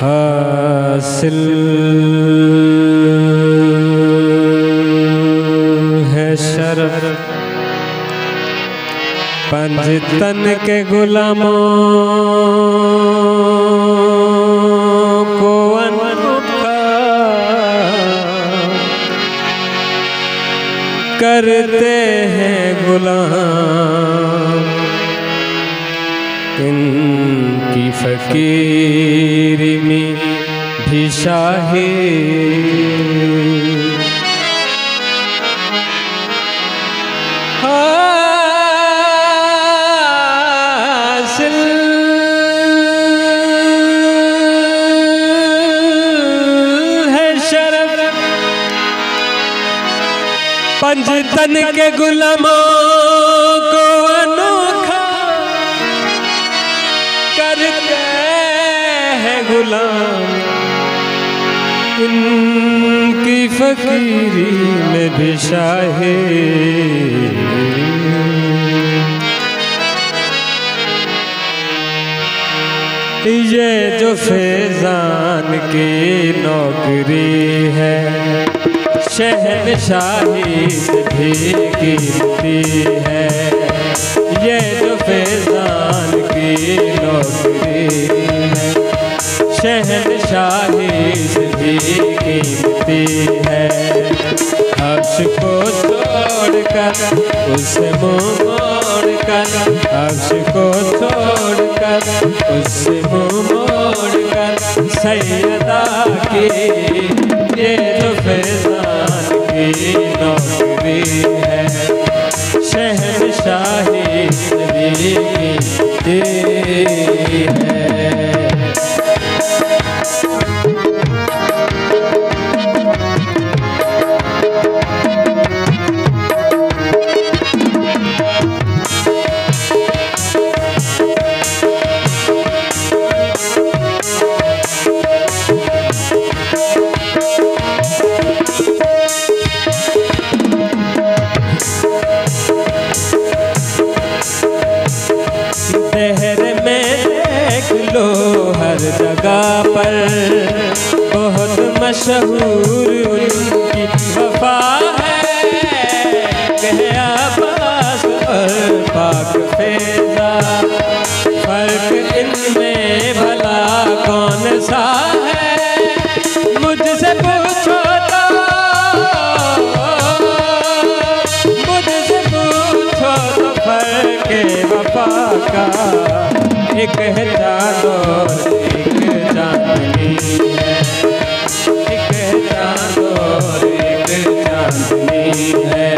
हासिल है शरफ पंजतन के गुलामों को अनोखा करते हैं गुलाम। इनकी फकीरी में भी शाही हासिल है शरफ पंजतन के गुलामों को अनोखा करते हैं गुलाम। इनकी फकीरी में भी शाही ये जो फैजान की नौकरी है शहनशाही से भी कीमती है। ये जो फैजान की नौकरी है शहनशाही से भी कीमती है। हर्ष को छोड़कर उसे मुँह मोड़कर, हर्ष को छोड़कर उसे मुँह मोड़कर सैयदा की ये जो फैजान की नौकरी है शहनशाही से भी कीमती है। हर जगह पर बहुत मशहूर उनकी वफा है। अब्बास और पाक फैज़ा फर्क इनमें भला कौन सा है। मुझसे पूछो तो फर्क वफा का एक है चाँद और एक चाँदनी है। एक है चाँद और एक चाँदनी है।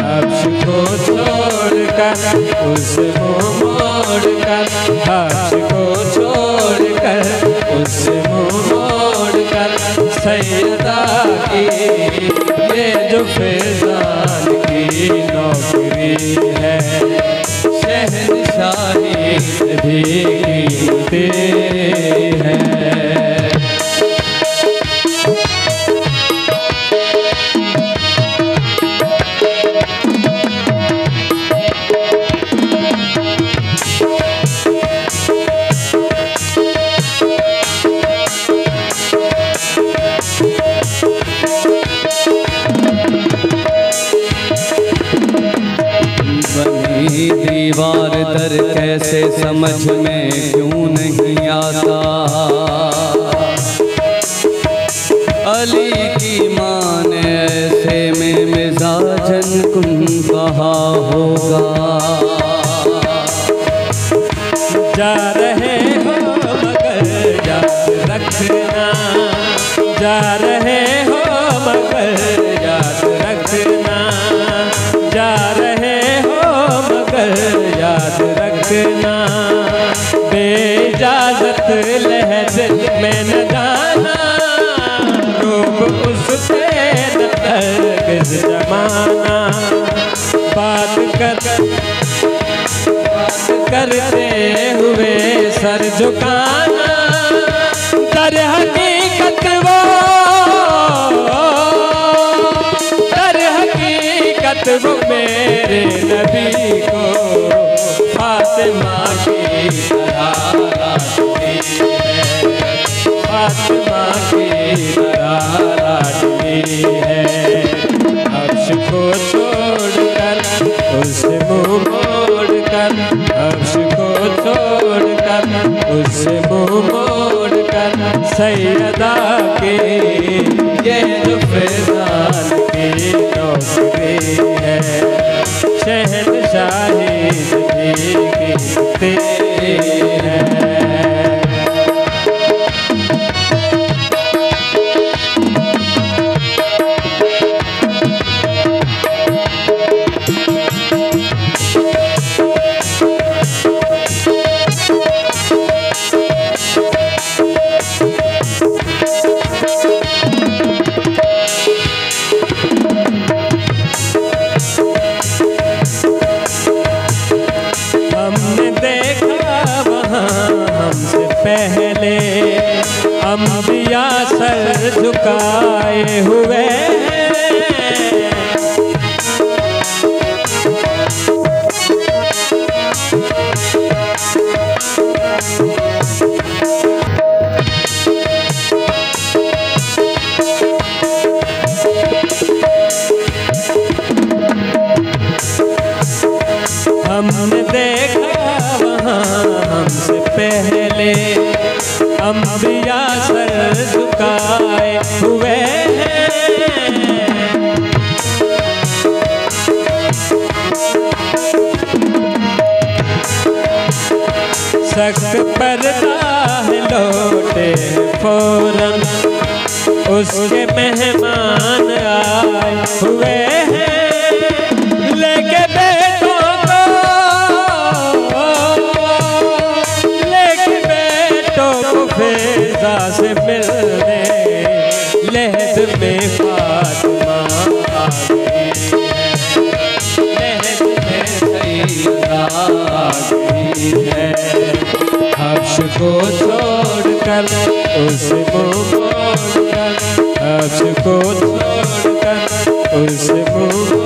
हर्ष को छोड़कर उसे मुँह मोड़कर, हर्ष को छोड़कर उसे मुँह मोड़कर सैयदा की ये जो फैजान की नौकरी है शहनशाही भी कीमती है। दीवार दर कैसे समझ में क्यों नहीं आता। अली की माँ ने ऐसे में मिजाजन कुन कहा होगा। जा रहे हो मगर याद रखना, जा रहे हो मगर याद रखना, जा रहे हो मगर याद रखना। बेइजाजत लहद में न जाना, रोब उस पे न हरगिज़ जमाना। बात करते हुए सर झुकाना, दर हकीकत वो मेरे नबी को फातिमा की तरह लाडली है, फातिमा की तरह लाडली है। अर्श को छोड़कर उससे मुँह मोड़कर, अर्श को छोड़कर उससे मुँह मोड़कर सैयदा के ये रुफ़ान की नौकरी है, शहंशाही ज़िंदगी है। पहले अंबिया सर झुकाए हुए, हमने देखा वहाँ हमसे पहले अंबिया सर झुकाए हुए हैं। सख्त पर्दा है लौटे फौरन उसके मेहमान आए हुए हैं, लेके बेटों को फ़िज़ा से मिलने लहद में फातिमा आ गई है, लहद में सैयदा आ गई है। अर्श को छोड़कर उसे मुँह मोड़कर, अर्श को छोड़कर उसे मुँह